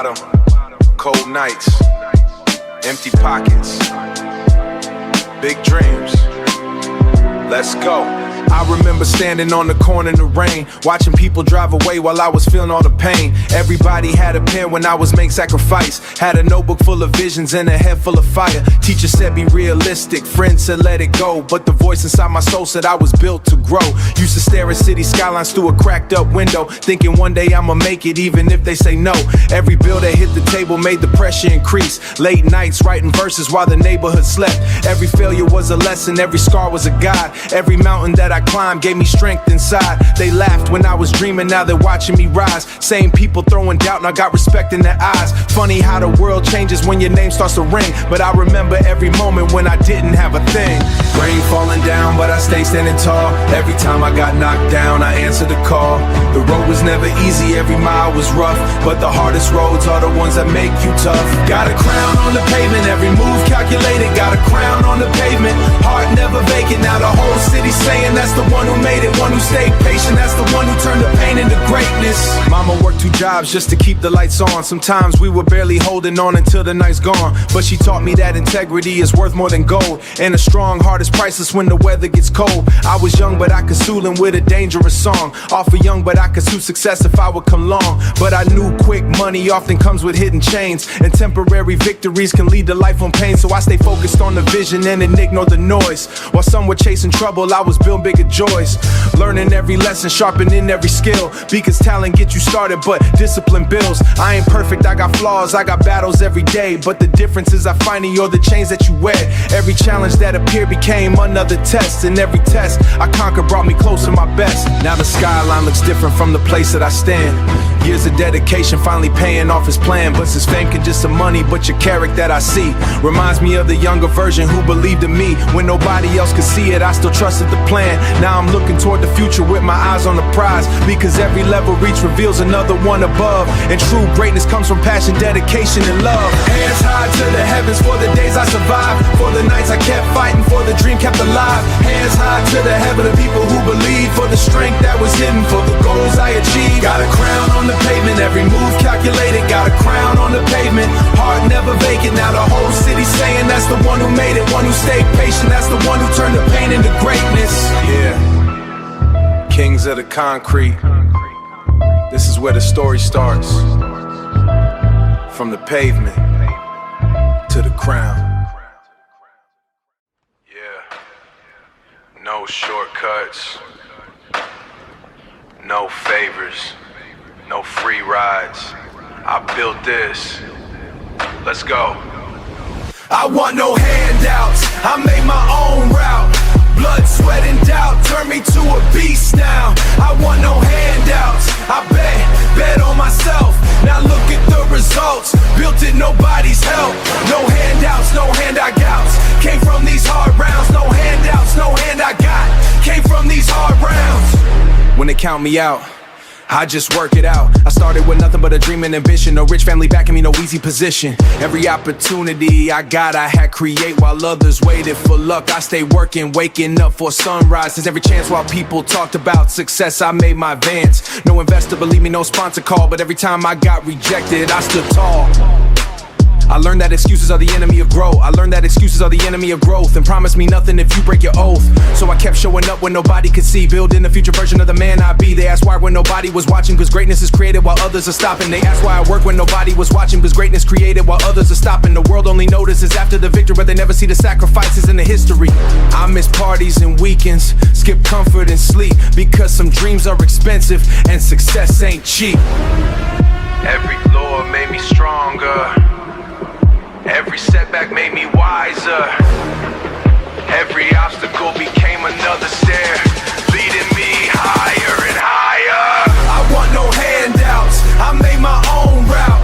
bottom, cold nights, empty pockets, big dreams. Let's go. I remember standing on the corner in the rain, watching people drive away while I was feeling all the pain. Everybody had a pen when I was making sacrifice. Had a notebook full of visions and a head full of fire. Teacher said be realistic, friends said let it go, but the voice inside my soul said I was built to grow. Used to stare at city skylines through a cracked up window, thinking one day I'ma make it even if they say no. Every bill that hit the table made the pressure increase. Late nights writing verses while the neighborhood slept. Every failure was a lesson, every scar was a guide. Every mountain that I climbed gave me strength inside. They laughed when I was dreaming, now they're watching me rise. Same people throwing doubt, and I got respect in their eyes. Funny how the world changes when your name starts to ring, but I remember every moment when I didn't have a thing. Rain falling down, but I stayed standing tall. Every time I got knocked down, I answered the call. The road was never easy, every mile was rough, but the hardest roads are the ones that make you tough. Got a crown on the pavement, every move calculated. Got a crown on the pavement, heart never vacant. Now the whole city saying that's the one who made it, one who stayed patient. That's the one who turned the pain into greatness. Mama worked 2 jobs just to keep the lights on. Sometimes we were barely holding on until the night's gone, but she taught me that integrity is worth more than gold, and a strong heart is priceless when the weather gets cold. I was young, but I could soothe him with a dangerous song. Awful young, but I could soothe success if I would come long. But I knew quick money often comes with hidden chains, and temporary victories can lead to lifelong pain. So I stay focused on the vision and then ignore the noise. While some were chasing trouble, I was building bigger joys. Learning every lesson, sharpening every skill, because talent gets you started, but discipline builds. I ain't perfect, I got flaws, I got battles every day, but the difference is I find in you're the chains that you wear. Every challenge that appeared became another test, and every test I conquered brought me close to my best. Now the skyline looks different from the place that I stand. Years of dedication finally paying off his plan. But since fame can just some money, but your character that I see reminds me of the younger version who believed in me when nobody else could see it. I still trusted the plan. Now I'm looking toward the future with my eyes on the prize, because every level reach reveals another one above. And true greatness comes from passion, dedication, and love. Hands high to the heavens for the days I survived, for the nights I kept fighting, for the dream kept alive. Hands high to the heaven of people who believe, for the strength that was hidden, for the goals I achieved. Got a crown on the pavement, every move calculated. Got a crown on the pavement, heart never vacant. Now the whole city saying that's the one who made it, one who stayed patient. That's the one who turned the pain into greatness. Yeah, kings of the concrete. This is where the story starts. From the pavement to the crown. Yeah, no shortcuts, no favors, no free rides. I built this. Let's go. I want no handouts, I made my own route. Blood, sweat, and doubt turned me to a beast now. I want no handouts, I bet on myself. Now look at the results, built it, nobody's help. No handouts, no handouts. Came from these hard rounds, no handouts, no hand I got. Came from these hard rounds. When they count me out, I just work it out. I started with nothing but a dream and ambition. No rich family backing me, no easy position. Every opportunity I got, I had create while others waited for luck. I stayed working, waking up for sunrise. Since every chance while people talked about success, I made my advance. No investor believe me, no sponsor call, but every time I got rejected, I stood tall. I learned that excuses are the enemy of growth. I learned that excuses are the enemy of growth. And promise me nothing if you break your oath. So I kept showing up when nobody could see, building the future version of the man I be. They asked why when nobody was watching, cause greatness is created while others are stopping. They asked why I work when nobody was watching, cause greatness created while others are stopping. The world only notices after the victory, but they never see the sacrifices in the history. I miss parties and weekends, skip comfort and sleep, because some dreams are expensive and success ain't cheap. Every law made me stronger, every setback made me wiser. Every obstacle became another stair, leading me higher and higher. I want no handouts, I made my own route.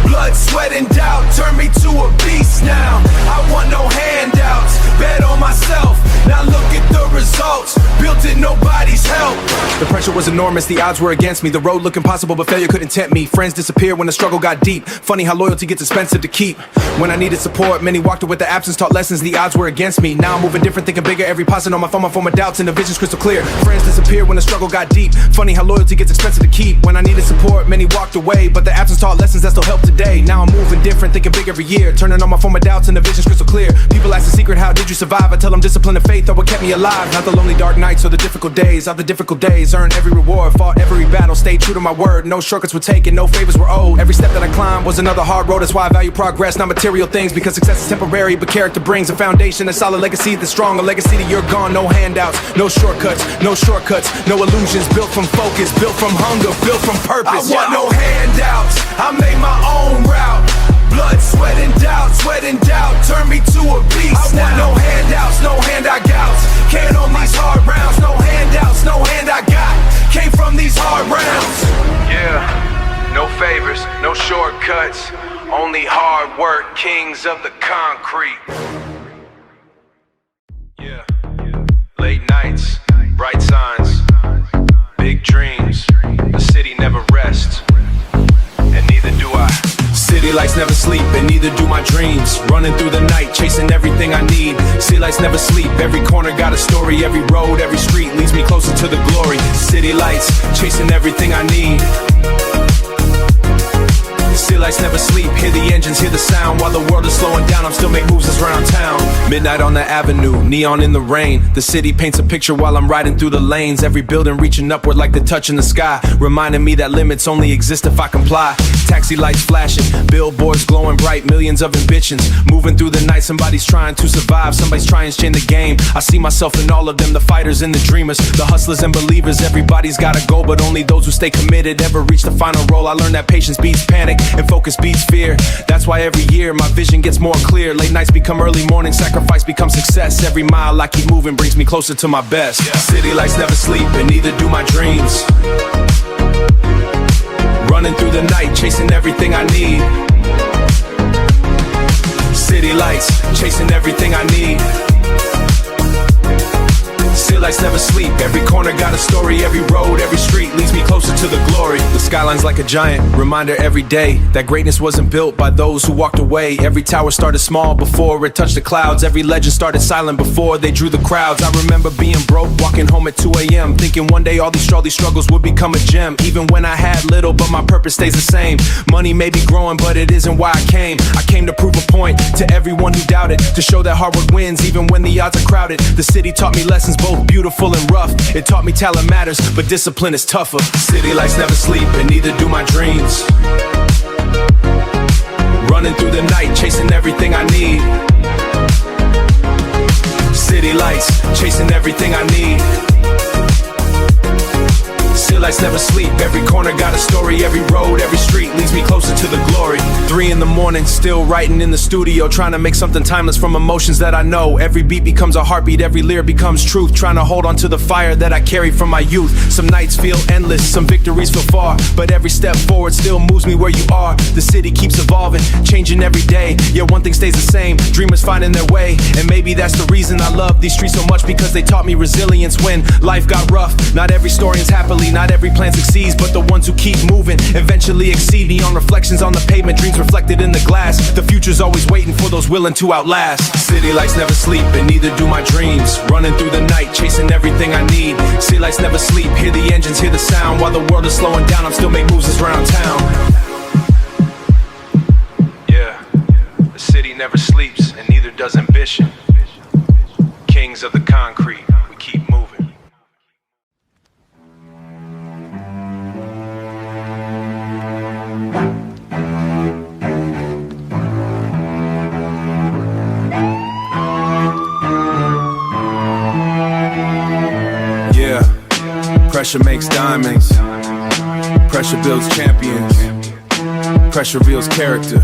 Blood, sweat, and doubt turned me to a beast now. I want no handouts, bet on myself. Now look at the results, built it, nobody's help. The pressure was enormous, the odds were against me. The road looked impossible, but failure couldn't tempt me. Friends disappeared when the struggle got deep. Funny how loyalty gets expensive to keep. When I needed support, many walked away with the absence, taught lessons, the odds were against me. Now I'm moving different, thinking bigger. Every passing on my phone of doubts, and the vision's crystal clear. Friends disappeared when the struggle got deep. Funny how loyalty gets expensive to keep. When I needed support, many walked away, but the absence taught lessons that still help today. Now I'm moving different, thinking big every year. Turning on my phone of doubts, and the vision's crystal clear. People ask the secret, how did you survive? I tell them discipline and faith are what kept me alive. Not the lonely dark nights or the difficult days. Of the difficult days, earned every reward, fought every battle, stayed true to my word. No shortcuts were taken, no favors were owed. Every step that I climbed was another hard road. That's why I value progress, not material things. Because success is temporary, but character brings a foundation, a solid legacy that's strong. A legacy that you're gone, no handouts, no shortcuts, no illusions. Built from focus, built from hunger, built from purpose. I want no handouts, I made my own route. Blood, sweat and doubt turn me to a beast. I want no handouts, no handouts. Can't on these hard rounds, no handouts, no hand I got. Came from these hard rounds. Yeah, no favors, no shortcuts. Only hard work, kings of the concrete. Yeah, late nights, bright signs, big dreams. The city never rests, and neither do I. City lights never sleep, and neither do my dreams. Running through the night, chasing everything I need. City lights never sleep, every corner got a story. Every road, every street leads me closer to the glory. City lights, chasing everything I need. City lights never sleep, hear the engines, hear the sound. While the world is slowing down, I'm still making moves that's around town. Midnight on the avenue, neon in the rain. The city paints a picture while I'm riding through the lanes. Every building reaching upward like the touch in the sky, reminding me that limits only exist if I comply. Taxi lights flashing, billboards glowing bright, millions of ambitions. Moving through the night, somebody's trying to survive, somebody's trying to change the game. I see myself in all of them, the fighters and the dreamers, the hustlers and believers. Everybody's gotta go, but only those who stay committed ever reach the final role. I learned that patience beats panic, and focus beats fear. That's why every year my vision gets more clear. Late nights become early mornings, sacrifice becomes success. Every mile I keep moving brings me closer to my best. City lights never sleep, and neither do my dreams. Running through the night, chasing everything I need. City lights, chasing everything I need. City lights never sleep, every corner got a story. Every road, every street leads me closer to the glory. The skyline's like a giant reminder every day that greatness wasn't built by those who walked away. Every tower started small before it touched the clouds. Every legend started silent before they drew the crowds. I remember being broke, walking home at 2 a.m. thinking one day all these struggles would become a gem. Even when I had little, but my purpose stays the same. Money may be growing, but it isn't why I came. I came to prove a point to everyone who doubted, to show that hard work wins even when the odds are crowded. The city taught me lessons both beautiful and rough. It taught me talent matters, but discipline is tougher. City lights never sleep, and neither do my dreams. Running through the night, chasing everything I need. City lights, chasing everything I need. City lights never sleep, every corner got a story. Every road, every street leads me closer to the glory. 3 in the morning, still writing in the studio, trying to make something timeless from emotions that I know. Every beat becomes a heartbeat, every lyric becomes truth, trying to hold on to the fire that I carry from my youth. Some nights feel endless, some victories feel far, but every step forward still moves me where you are. The city keeps evolving, changing every day, yet one thing stays the same, dreamers finding their way. And maybe that's the reason I love these streets so much, because they taught me resilience when life got rough. Not every story ends happily, not every plan succeeds, but the ones who keep moving eventually exceed. Neon reflections on the pavement, dreams reflected in the glass. The future's always waiting for those willing to outlast. City lights never sleep, and neither do my dreams. Running through the night, chasing everything I need. City lights never sleep, hear the engines, hear the sound. While the world is slowing down, I'm still making moves that's around town. Yeah, the city never sleeps, and neither does ambition. Kings of the concrete, we keep moving. Pressure makes diamonds. Pressure builds champions. Pressure reveals character.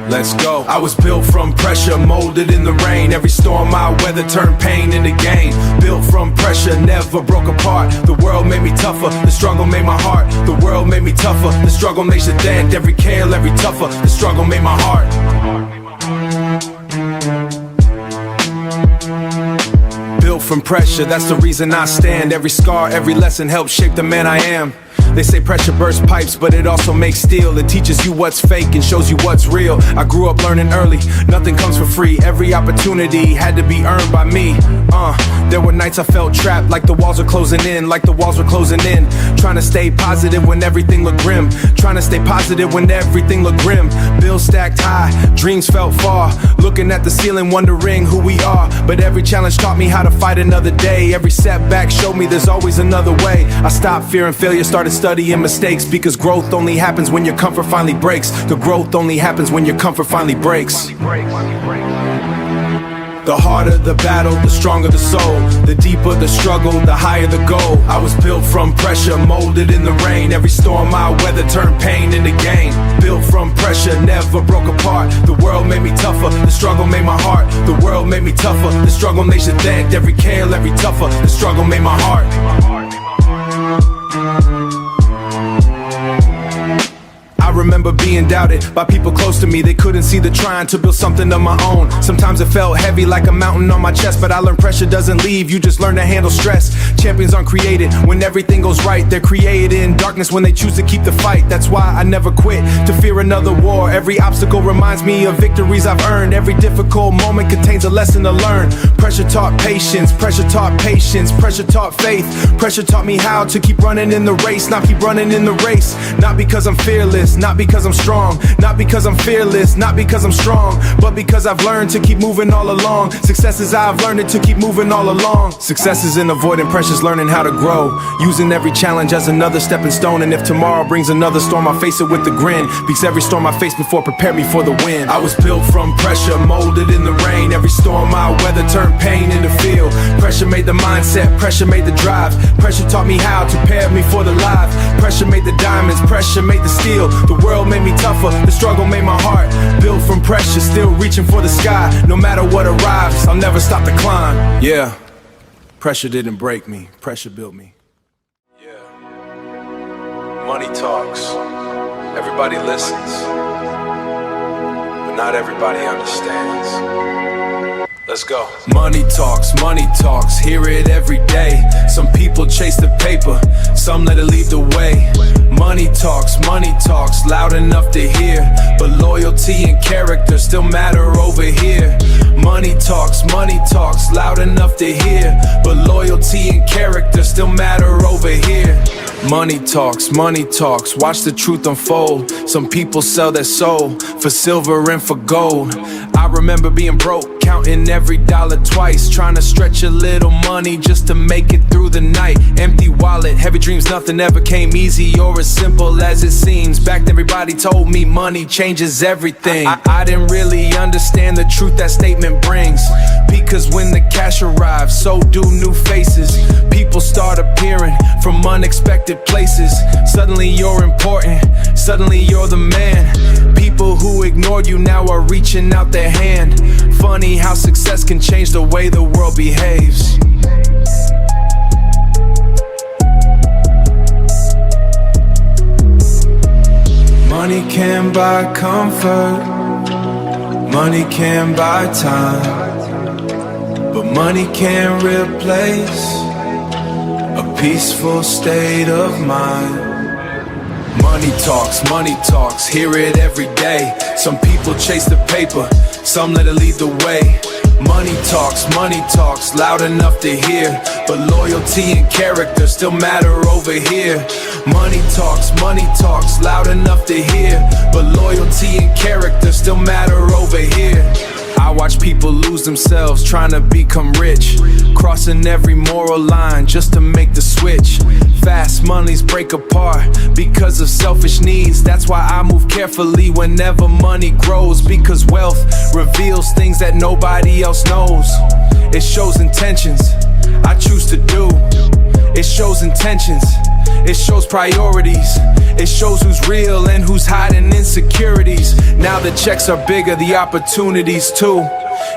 Let's go. I was built from pressure, molded in the rain. Every storm I weather turned pain into gain. Built from pressure, never broke apart. The world made me tougher, the struggle made my heart. The world made me tougher, the struggle makes you dent. Every care, every tougher, the struggle made my heart. from pressure, that's the reason I stand. Every scar, every lesson helps shape the man I am. They say pressure bursts pipes, but it also makes steel. It teaches you what's fake and shows you what's real. I grew up learning early, nothing comes for free. Every opportunity had to be earned by me. There were nights I felt trapped, like the walls were closing in, like the walls were closing in. Trying to stay positive when everything looked grim. Trying to stay positive when everything looked grim. Bills stacked high, dreams felt far. Looking at the ceiling, wondering who we are. But every challenge taught me how to fight another day. Every setback showed me there's always another way. I stopped fearing failure, started studying mistakes, because growth only happens when your comfort finally breaks. The growth only happens when your comfort finally breaks. The harder the battle, the stronger the soul. The deeper the struggle, the higher the goal. I was built from pressure, molded in the rain. Every storm I weather turned pain into gain. Built from pressure, never broke apart. The world made me tougher, the struggle made my heart. The world made me tougher, the struggle made you think. Every care, every tougher, the struggle made my heart. I remember being doubted by people close to me. They couldn't see the trying to build something of my own. Sometimes it felt heavy like a mountain on my chest, but I learned pressure doesn't leave, you just learn to handle stress. Champions aren't created when everything goes right. They're created in darkness when they choose to keep the fight. That's why I never quit to fear another war. Every obstacle reminds me of victories I've earned. Every difficult moment contains a lesson to learn. Pressure taught patience, pressure taught patience, pressure taught faith. Pressure taught me how to keep running in the race, not keep running in the race. Not because I'm fearless, not because I'm strong, not because I'm fearless, not because I'm strong, but because I've learned to keep moving all along. Success is I've learned it to keep moving all along. Success is in avoiding pressures, learning how to grow, using every challenge as another stepping stone. And if tomorrow brings another storm, I face it with a grin, because every storm I faced before prepared me for the win. I was built from pressure, molded in the rain. Every storm I weather turned pain into feel. Pressure made the mindset, pressure made the drive. Pressure taught me how to prepare me for the life. Pressure made the diamonds, pressure made the steel. The world made me tougher, the struggle made my heart. Built from pressure, still reaching for the sky. No matter what arrives, I'll never stop the climb. Yeah, pressure didn't break me, pressure built me. Yeah, money talks, everybody listens, but not everybody understands. Let's go. Money talks, hear it every day. Some people chase the paper, some let it lead the way. Money talks, loud enough to hear, but loyalty and character still matter over here. Money talks, loud enough to hear, but loyalty and character still matter over here. Money talks, watch the truth unfold. Some people sell their soul for silver and for gold. I remember being broke, counting every dollar twice, trying to stretch a little money just to make it through the night. Empty wallet, heavy dreams, nothing ever came easy or as simple as it seems. Back then everybody told me money changes everything. I didn't really understand the truth that statement brings, because when the cash arrives, so do new faces. People start appearing from unexpected places. Suddenly you're important, suddenly you're the man. People who ignored you now are reaching out their hand. Funny how success can change the way the world behaves. Money can buy comfort, money can buy time, but money can't replace a peaceful state of mind. Money talks, hear it every day. Some people chase the paper, some let it lead the way. Money talks, loud enough to hear, but loyalty and character still matter over here. Money talks, loud enough to hear, but loyalty and character still matter over here. I watch people lose themselves trying to become rich, crossing every moral line just to make the switch. Fast monies break apart because of selfish needs. That's why I move carefully whenever money grows, because wealth reveals things that nobody else knows. It shows intentions, I choose to do. It shows intentions, it shows priorities. It shows who's real and who's hiding insecurities. Now the checks are bigger, the opportunities too.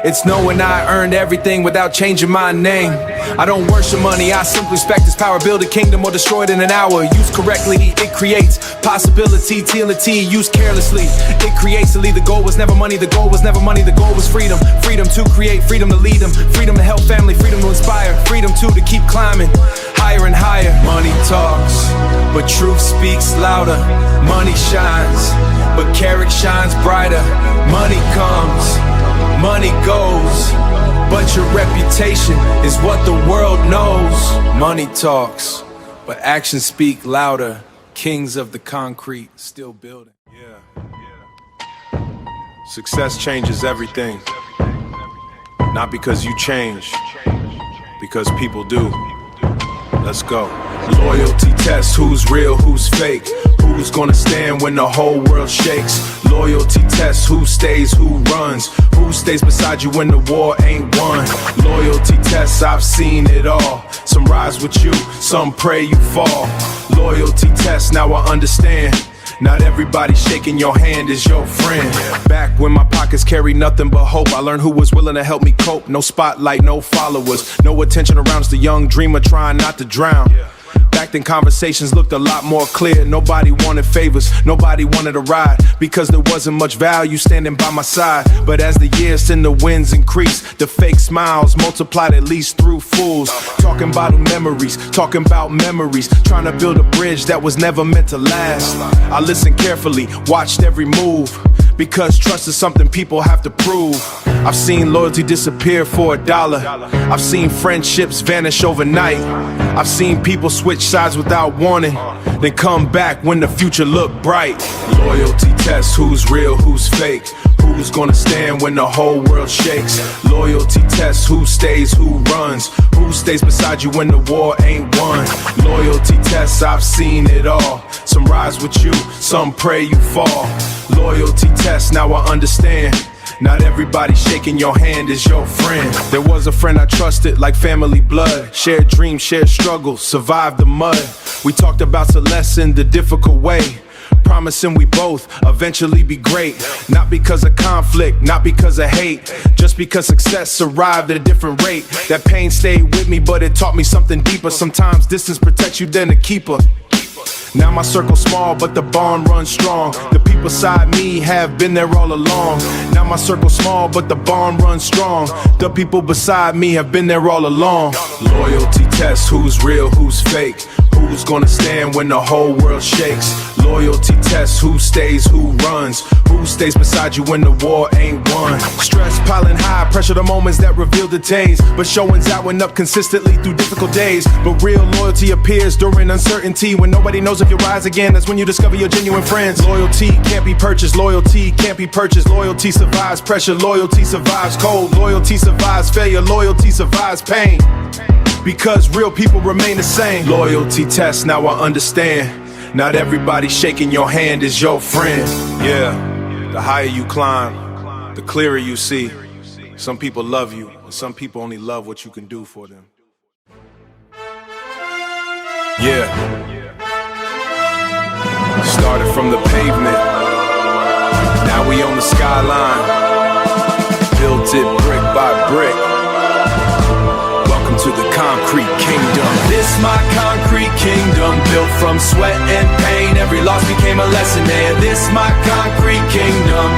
It's knowing I earned everything without changing my name. I don't worship money, I simply respect its power. Build a kingdom or destroy it in an hour. Used correctly, it creates possibility. TLT, used carelessly, it creates elite. The goal was never money, the goal was never money. The goal was freedom. Freedom to create, freedom to lead them, freedom to help family, freedom to inspire, freedom to keep climbing higher and higher. Money talks, but truth speaks louder. Money shines, but character shines brighter. Money comes, money goes, but your reputation is what the world knows. Money talks, but actions speak louder. Kings of the concrete still building. Success changes everything. Not because you change, because people do. Let's go. Loyalty tests who's real, who's fake. Who's gonna stand when the whole world shakes? Loyalty tests who stays, who runs. Who stays beside you when the war ain't won? Loyalty tests, I've seen it all. Some rise with you, some pray you fall. Loyalty tests, now I understand. Not everybody shaking your hand is your friend. Back when my pockets carried nothing but hope, I learned who was willing to help me cope. No spotlight, no followers, no attention around, just a young dreamer trying not to drown. Back then conversations looked a lot more clear. Nobody wanted favors, nobody wanted a ride, because there wasn't much value standing by my side. But as the years and the wins increased, the fake smiles multiplied at least through fools. Talking about memories, talking about memories, trying to build a bridge that was never meant to last. I listened carefully, watched every move, because trust is something people have to prove. I've seen loyalty disappear for $1. I've seen friendships vanish overnight. I've seen people switch sides without warning, then come back when the future looked bright. Loyalty tests who's real, who's fake. Who's gonna stand when the whole world shakes? Loyalty tests who stays, who runs. Who stays beside you when the war ain't won? Loyalty tests, I've seen it all. Some rise with you, some pray you fall. Loyalty tests, now I understand. Not everybody shaking your hand is your friend. There was a friend I trusted like family blood. Shared dreams, shared struggles, survived the mud. We talked about Celeste in the difficult way, promising we both eventually be great. Not because of conflict, not because of hate, just because success arrived at a different rate. That pain stayed with me, but it taught me something deeper. Sometimes distance protects you than a keeper. Now my circle's small, but the bond runs strong. The people beside me have been there all along. Now my circle's small, but the bond runs strong. The people beside me have been there all along. Loyalty tests who's real, who's fake. Who's gonna stand when the whole world shakes? Loyalty tests who stays, who runs. Who stays beside you when the war ain't won? Stress piling high, pressure the moments that reveal the days, but showings out and up consistently through difficult days. But real loyalty appears during uncertainty, when nobody knows if you rise again. That's when you discover your genuine friends. Loyalty can't be purchased, loyalty can't be purchased. Loyalty survives pressure, loyalty survives cold. Loyalty survives failure, loyalty survives pain, because real people remain the same. Loyalty tests, now I understand. Not everybody shaking your hand is your friend. Yeah, the higher you climb, the clearer you see. Some people love you, and some people only love what you can do for them. Yeah. Started from the pavement, now we on the skyline. Built it brick by brick. Welcome to the concrete kingdom. This my concrete kingdom, built from sweat and pain. Every loss became a lesson there. This my concrete kingdom.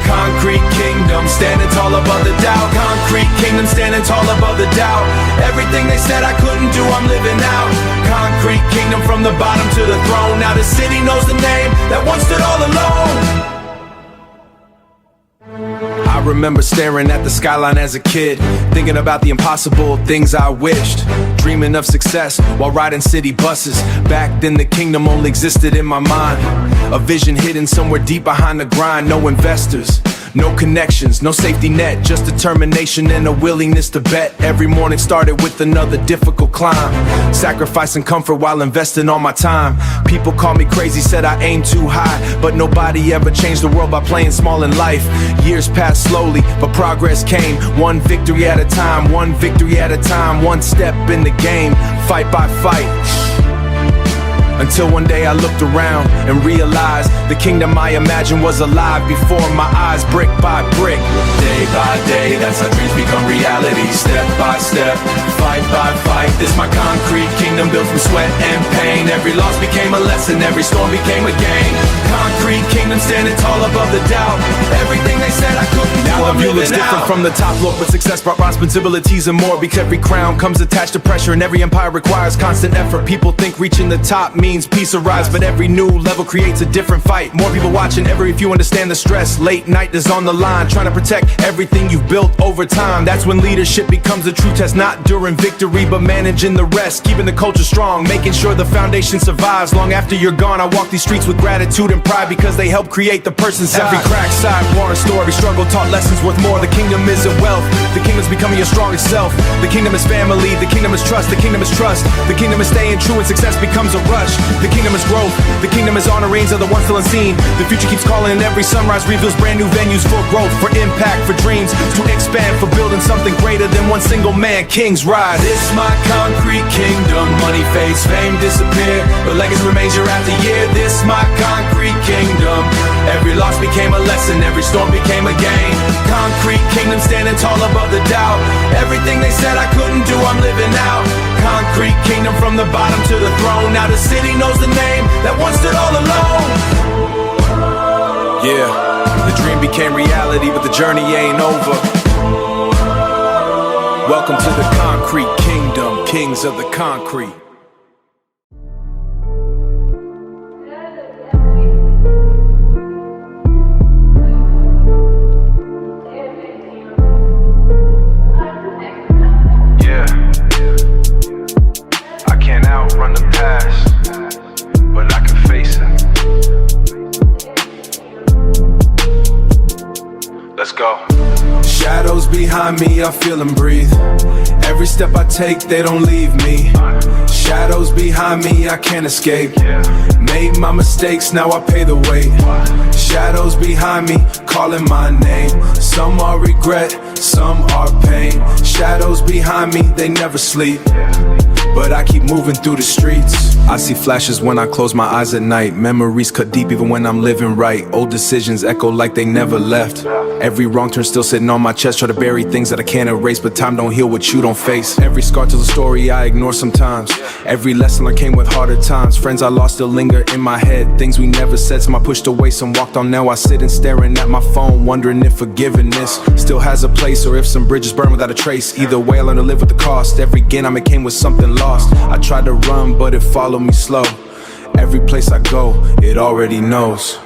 Concrete kingdom, standing tall above the doubt. Concrete kingdom, standing tall above the doubt. Everything they said I couldn't do, I'm living out. Concrete kingdom, from the bottom to the throne. Now the city knows the name that once stood all alone. I remember staring at the skyline as a kid, thinking about the impossible things I wished. Dreaming of success while riding city buses. Back then the kingdom only existed in my mind. A vision hidden somewhere deep behind the grind. No investors, no connections, no safety net, just determination and a willingness to bet. Every morning started with another difficult climb, sacrificing comfort while investing all my time. People call me crazy, said I aim too high, but nobody ever changed the world by playing small in life. Years passed slowly, but progress came, one victory at a time, one victory at a time, one step in the game, fight by fight. Until one day I looked around and realized the kingdom I imagined was alive before my eyes, brick by brick. Day by by day, that's how dreams become reality. Step by step, fight by fight, this my concrete kingdom built from sweat and pain. Every loss became a lesson, every storm became a gain. Concrete kingdom standing tall above the doubt. Everything they said I couldn't do, Now the view looks different from the top look, but success brought responsibilities and more. Because every crown comes attached to pressure, and every empire requires constant effort. People think reaching the top means peace arrives, but every new level creates a different fight. More people watching, every few understand the stress. Late night is on the line, trying to protect everything you've built over time. That's when leadership becomes a true test, not during victory, but managing the rest. Keeping the culture strong, making sure the foundation survives. Long after you're gone, I walk these streets with gratitude and pride, because they help create the person side. Every crack side, war and story, struggle taught lessons worth more. The kingdom isn't wealth, the kingdom's becoming your strongest self. The kingdom is family, the kingdom is trust, the kingdom is trust. The kingdom is staying true and success becomes a rush. The kingdom is growth, the kingdom is honor reigns of the ones still unseen. The future keeps calling and every sunrise reveals brand new venues for growth, for impact, for dreams to expand, for building something greater than one single man. Kings rise. This my concrete kingdom. Money fades, fame disappear, but legacy remains year after year. This my concrete kingdom. Every loss became a lesson, every storm became a gain. Concrete kingdom standing tall above the doubt. Everything they said I couldn't do, I'm living out. Concrete kingdom from the bottom to the throne. Now the city knows the name that once stood all alone. Yeah, the dream became reality, but the journey ain't over. Welcome to the concrete kingdom, kings of the concrete. Yeah, I can't outrun the past, but I can face it. Let's go. Shadows behind me, I feel them breathe. Every step I take, they don't leave me. Shadows behind me, I can't escape. Made my mistakes, now I pay the weight. Shadows behind me, calling my name. Some are regret, some are pain. Shadows behind me, they never sleep, but I keep moving through the streets. I see flashes when I close my eyes at night. Memories cut deep even when I'm living right. Old decisions echo like they never left. Every wrong turn still sitting on my chest. Try to bury things that I can't erase, but time don't heal what you don't face. Every scar tells a story I ignore sometimes. Every lesson I came with harder times. Friends I lost still linger in my head. Things we never said, some I pushed away, some walked on. Now I sit and staring at my phone, wondering if forgiveness still has a place, or if some bridges burn without a trace. Either way I learned to live with the cost. Every gain I came with something lost. I tried to run, but it followed me slow. Every place I go, it already knows.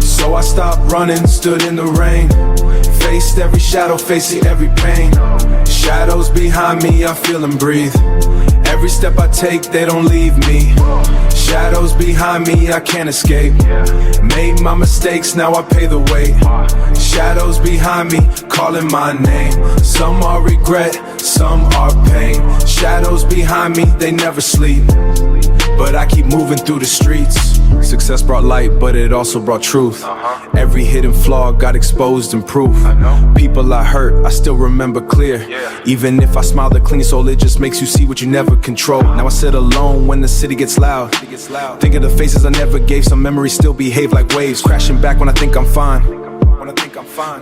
So I stopped running, stood in the rain. Faced every shadow, facing every pain. Shadows behind me, I feel them breathe. Every step I take, they don't leave me. Shadows behind me, I can't escape. Made my mistakes, now I pay the weight. Shadows behind me, calling my name. Some are regret, some are pain. Shadows behind me, they never sleep, but I keep moving through the streets. Success brought light, but it also brought truth. Every hidden flaw got exposed and proof. People I hurt, I still remember clear. Even if I smile the clean soul, it just makes you see what you never control. Now I sit alone when the city gets loud. Think of the faces I never gave. Some memories still behave like waves, crashing back when I think I'm fine.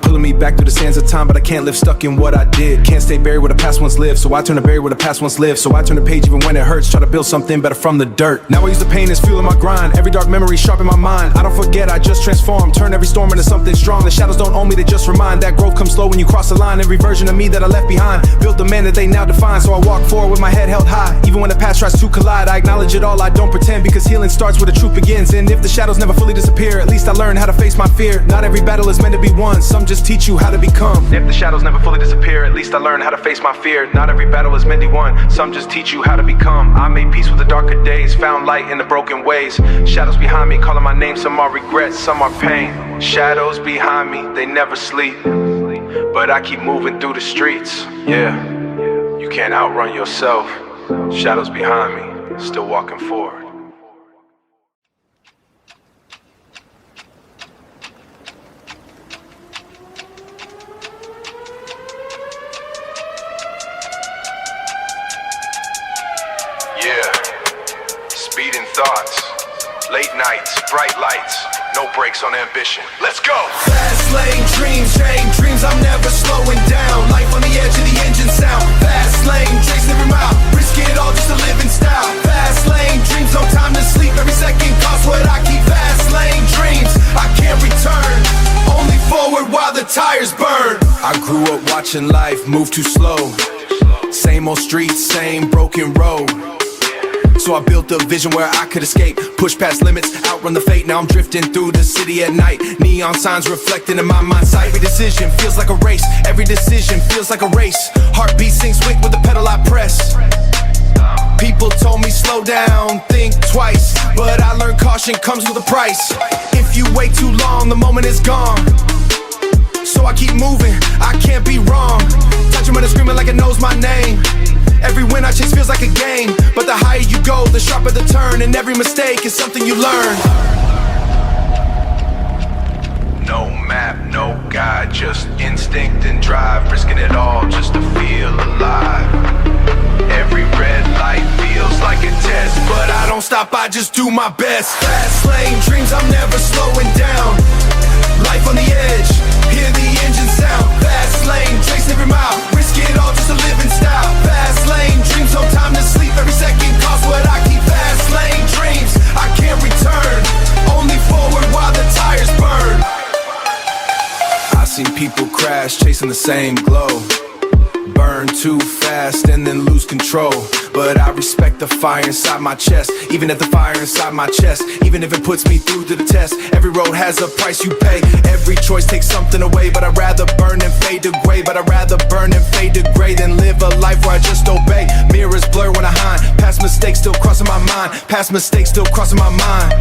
Pulling me back through the sands of time, but I can't live stuck in what I did. Can't stay buried where the past once lived, so I turn to bury where the past once lived. So I turn the page even when it hurts, try to build something better from the dirt. Now I use the pain as fuel in my grind. Every dark memory sharpen my mind. I don't forget, I just transform. Turn every storm into something strong. The shadows don't own me, they just remind. That growth comes slow when you cross the line. Every version of me that I left behind built the man that they now define. So I walk forward with my head held high. Even when the past tries to collide, I acknowledge it all, I don't pretend. Because healing starts where the truth begins. And if the shadows never fully disappear, at least I learn how to face my fear. Not every battle is meant to be won, some just teach you how to become. If the shadows never fully disappear, at least I learn how to face my fear. Not every battle is meant to be won, some just teach you how to become. I made peace with the darker days, found light in the broken ways. Shadows behind me, calling my name, some are regret, some are pain. Shadows behind me, they never sleep, but I keep moving through the streets. Yeah, you can't outrun yourself. Shadows behind me, still walking forward. Yeah, speeding thoughts, late nights, bright lights, no brakes on ambition. Let's go! Fast lane dreams, chain dreams, I'm never slowing down. Life on the edge of the engine sound. Fast lane, chasing every mile, risk it all just to live in style. Fast lane dreams, no time to sleep, every second costs what I keep. Fast lane dreams, I can't return, only forward while the tires burn. I grew up watching life move too slow. Same old streets, same broken road. So I built a vision where I could escape, push past limits, outrun the fate. Now I'm drifting through the city at night, neon signs reflecting in my mind sight. Every decision feels like a race, every decision feels like a race. Heartbeat sinks quick with the pedal I press. People told me slow down, think twice, but I learned caution comes with a price. If you wait too long, the moment is gone. So I keep moving, I can't be wrong. Touching when it's screaming like it knows my name. Every win I chase feels like a game, but the higher you go, the sharper the turn, and every mistake is something you learn. No map, no guide, just instinct and drive, risking it all just to feel alive. Every red light feels like a test, but I don't stop, I just do my best. Fast lane dreams, I'm never slowing down. Life on the edge, hear the engine sound. Fast lane, chase every mile, risk it all just to live in style. Fast lane dreams, no time to sleep, every second costs what I keep. Fast lane dreams, I can't return, only forward while the tires burn. I've seen people crash chasing the same glow, burn too fast and then lose control. But I respect the fire inside my chest, even if the fire inside my chest, even if it puts me through to the test. Every road has a price you pay, every choice takes something away. But I'd rather burn and fade to gray, but I'd rather burn and fade to gray than live a life where I just obey. Mirrors blur when I hide, past mistakes still crossing my mind, past mistakes still crossing my mind.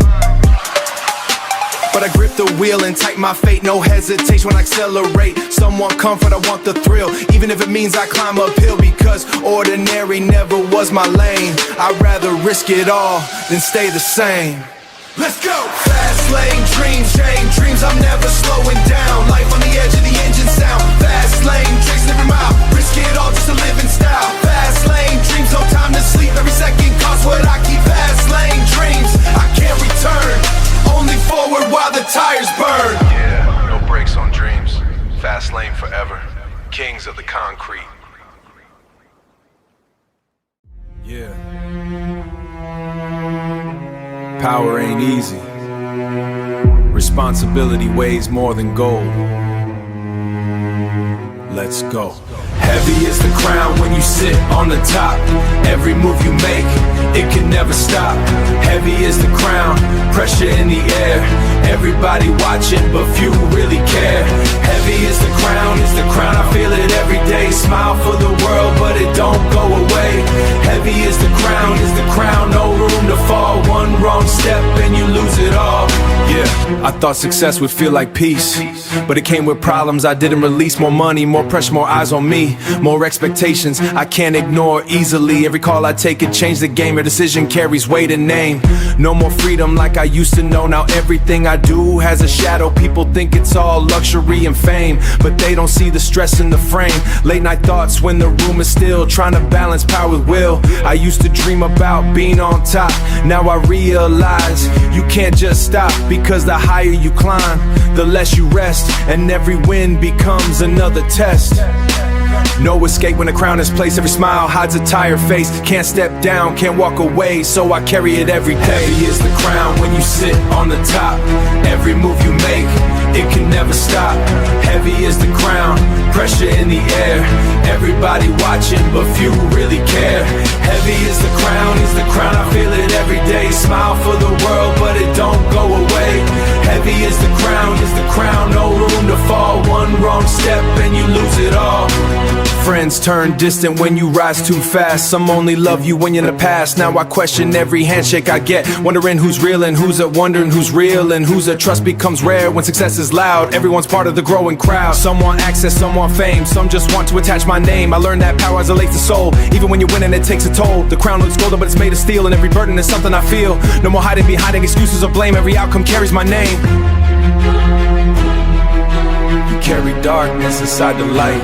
But I grip the wheel and tighten my fate, no hesitation when I accelerate. Someone comfort, I want the thrill, even if it means I climb uphill. Because ordinary never was my lane, I'd rather risk it all than stay the same. Let's go! Fast lane dreams, chain dreams, I'm never slowing down. Life on the edge of the engine sound. Fast lane, chasing every mile, risk it all just to live in style. Fast lane dreams, no time to sleep, every second costs what I keep. Fast lane dreams, I can't return, only forward while the tires burn. Yeah, no brakes on dreams. Fast lane forever. Kings of the concrete. Yeah. Power ain't easy. Responsibility weighs more than gold. Let's go. Heavy is the crown when you sit on the top. Every move you make, it can never stop. Heavy is the crown, pressure in the air. Everybody watching, but few really care. Heavy is the crown, I feel it every day. Smile for the world, but it don't go away. Heavy is the crown, no room to fall. One wrong step and you lose it all. Yeah, I thought success would feel like peace, but it came with problems I didn't release. More money, more pressure, more eyes on me, more expectations I can't ignore easily. Every call I take, it changed the game. Your decision carries weight and name. No more freedom like I used to know. Now everything I do has a shadow. People think it's all luxury and fame, but they don't see the stress in the frame. Late night thoughts when the room is still, trying to balance power with will. I used to dream about being on top, now I realize you can't just stop. Because the higher you climb, the less you rest, and every win becomes another test. No escape when the crown is placed. Every smile hides a tired face. Can't step down, can't walk away, so I carry it every day. Heavy is the crown when you sit on the top. Every move you make, it can never stop. Heavy is the crown, pressure in the air. Everybody watching, but few really care. Heavy is the crown, I feel it every day. Smile for the world, but it don't go away. Heavy is the crown, no room to fall. One wrong step and you lose it all. Friends turn distant when you rise too fast. Some only love you when you're in the past. Now I question every handshake I get, wondering who's real and who's at, wondering who's real and who's at. Trust becomes rare when success is loud. Everyone's part of the growing crowd. Some want access, some want fame, some just want to attach my name. I learned that power isolates the soul. Even when you're winning, it takes a toll. The crown looks golden, but it's made of steel, and every burden is something I feel. No more hiding behind excuses or blame. Every outcome carries my name. You carry darkness inside the light.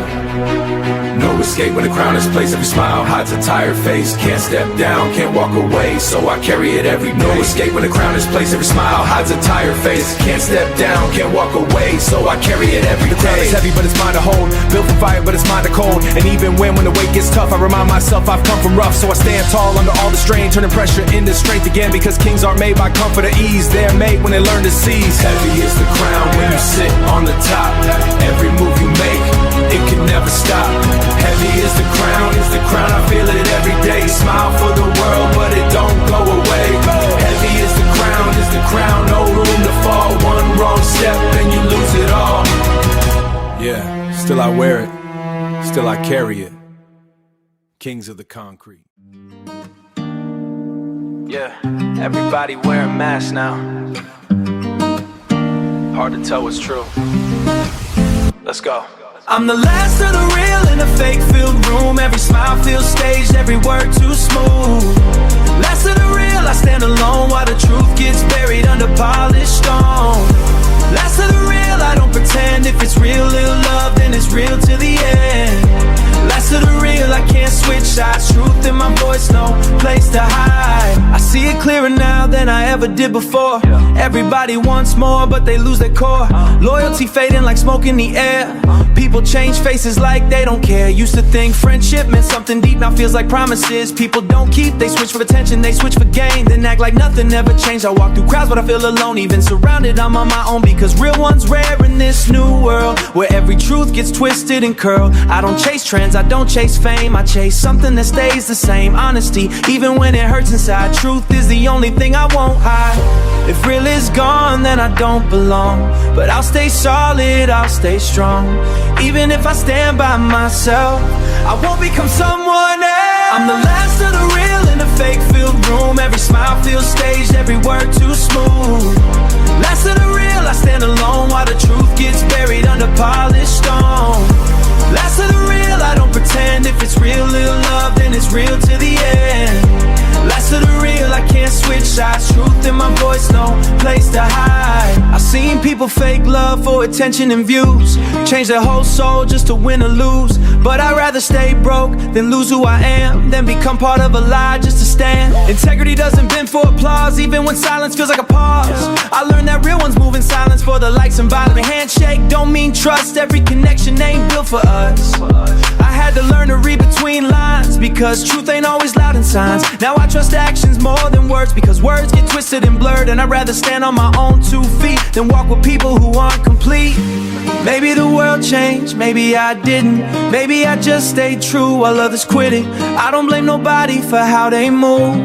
No escape when the crown is placed. Every smile hides a tired face. Can't step down, can't walk away, so I carry it every day. No escape when the crown is placed. Every smile hides a tired face. Can't step down, can't walk away, so I carry it every day. The crown is heavy, but it's mine to hold. Built for fire, but it's mine to cold. And even when the weight gets tough, I remind myself I've come from rough. So I stand tall under all the strain, turning pressure into strength again. Because kings aren't made by comfort or ease. They're made when they learn to seize. Heavy is the crown when you sit on the top. Every move you make, it can never stop. Heavy is the crown, I feel it every day. Smile for the world, but it don't go away. Heavy is the crown, no room to fall. One wrong step and you lose it all. Yeah, still I wear it, still I carry it. Kings of the concrete. Yeah, everybody wearing masks now. Hard to tell what's true. Let's go. I'm the last of the real in a fake-filled room. Every smile feels staged, every word too smooth. Last of the real, I stand alone while the truth gets buried under polished stone. Last of the real, I don't pretend. If it's real, little love, then it's real to the end. Last of the real, I can't switch sides. Truth in my voice, no place to hide. I see it clearer now than I ever did before. Everybody wants more, but they lose their core. Loyalty fading like smoke in the air. People change faces like they don't care. Used to think friendship meant something deep, now feels like promises people don't keep. They switch for attention, they switch for gain, then act like nothing ever changed. I walk through crowds but I feel alone, even surrounded I'm on my own. Because real one's rare in this new world, where every truth gets twisted and curled. I don't chase trends, I don't chase fame, I chase something that stays the same. Honesty, even when it hurts inside. Truth is the only thing I won't hide. If real is gone, then I don't belong. But I'll stay solid, I'll stay strong. Even if I stand by myself, I won't become someone else. I'm the last of the real in a fake-filled room. Every smile feels staged, every word too smooth. Last of the real, I stand alone while the truth gets buried under polished stone. Last of the real, I don't pretend. If it's real, little love, then it's real to the end. Last of the real, I can't switch sides. Truth in my voice, no place to hide. I've seen people fake love for attention and views, change their whole soul just to win or lose. But I'd rather stay broke than lose who I am, than become part of a lie just to stand. Integrity doesn't bend for applause, even when silence feels like a pause. I learned that real ones move in silence for the likes and violence. A handshake don't mean trust, every connection ain't built for us. I had to learn to read between lines, because truth ain't always loud in signs. Now I trust actions more than words, because words get twisted and blurred. And I'd rather stand on my own 2 feet than walk with people who aren't complete. Maybe the world changed, maybe I didn't. Maybe I just stayed true while others quit it. I don't blame nobody for how they move,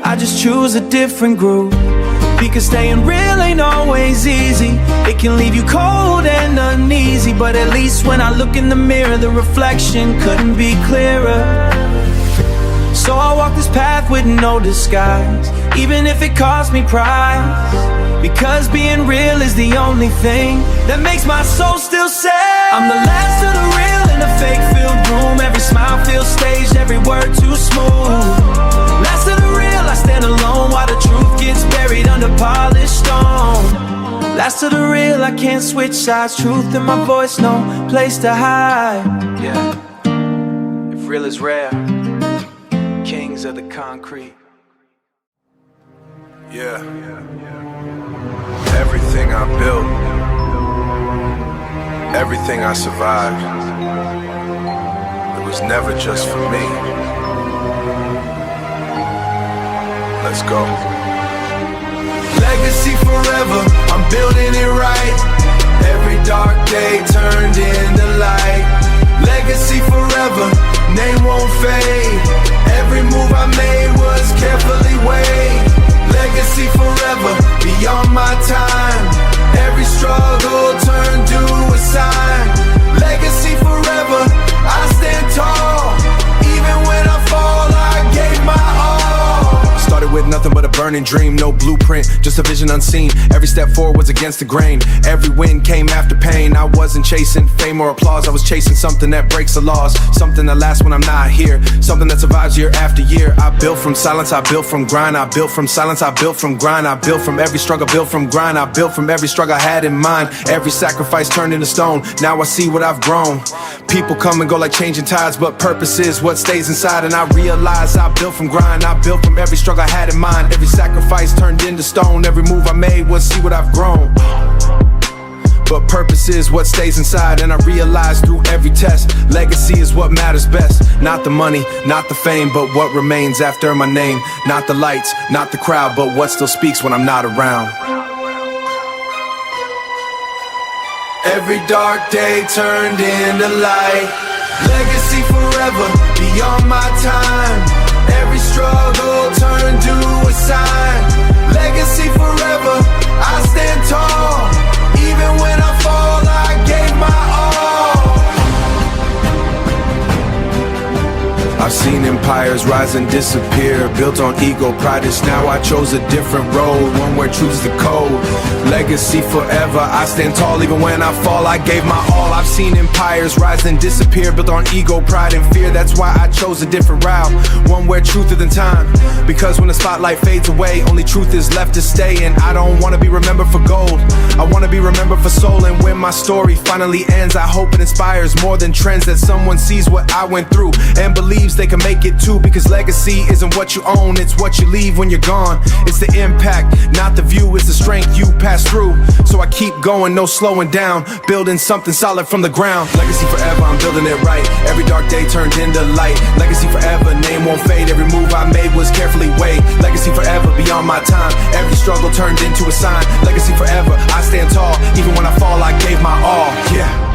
I just choose a different groove. Because staying real ain't always easy. It can leave you cold and uneasy. But at least when I look in the mirror, the reflection couldn't be clearer. So I walk this path with no disguise, even if it costs me pride. Because being real is the only thing that makes my soul still say I'm the last of the real in a fake-filled room. Every smile feels staged, every word too smooth. Last of the real, I stand alone while the truth gets buried under polished stone. Last of the real, I can't switch sides. Truth in my voice, no place to hide. Yeah, if real is rare, kings of the concrete. Yeah. Everything I built, everything I survived, it was never just for me. Let's go. Legacy forever, I'm building it right. Every dark day turned into light. Legacy forever, name won't fade. Every move I made was carefully weighed. Legacy forever, beyond my time. Every struggle turned to a sign. Legacy forever, I stand tall. Even when I fall, I gave my all. Started with nothing nothing but a burning dream, no blueprint, just a vision unseen. Every step forward was against the grain. Every win came after pain. I wasn't chasing fame or applause, I was chasing something that breaks the laws, something that lasts when I'm not here, something that survives year after year. I built from silence, I built from grind, I built from silence, I built from grind, I built from every struggle, built from grind, I built from every struggle I had in mind. Every sacrifice turned into stone, now I see what I've grown. People come and go like changing tides, but purpose is what stays inside. And I realize I built from grind, I built from every struggle I had in mind. Every sacrifice turned into stone, every move I made was see what I've grown. But purpose is what stays inside, and I realize through every test, legacy is what matters best. Not the money, not the fame, but what remains after my name. Not the lights, not the crowd, but what still speaks when I'm not around. Every dark day turned into light. Legacy forever, beyond my time. Every struggle turned to a sign. Legacy forever, I stand tall. Even when I fall, I gave my all. I've seen empires rise and disappear, built on ego, pride is now I chose a different road, one where truth's the code. Legacy forever, I stand tall even when I fall, I gave my all. I've seen empires rise and disappear, built on ego, pride and fear. That's why I chose a different route, one where truth is than time. Because when the spotlight fades away, only truth is left to stay. And I don't wanna be remembered for gold, I wanna be remembered for soul. And when my story finally ends, I hope it inspires more than trends, that someone sees what I went through and believes they can make it too. Because legacy isn't what you own, it's what you leave when you're gone. It's the impact, not the view, it's the strength you pass through. So I keep going, no slowing down, building something solid from the ground. Legacy forever, I'm building it right. Every dark day turned into light. Legacy forever, name won't fade. Every move I made was carefully weighed. Legacy forever, beyond my time. Every struggle turned into a sign. Legacy forever, I stand tall. Even when I fall, I gave my all. Yeah.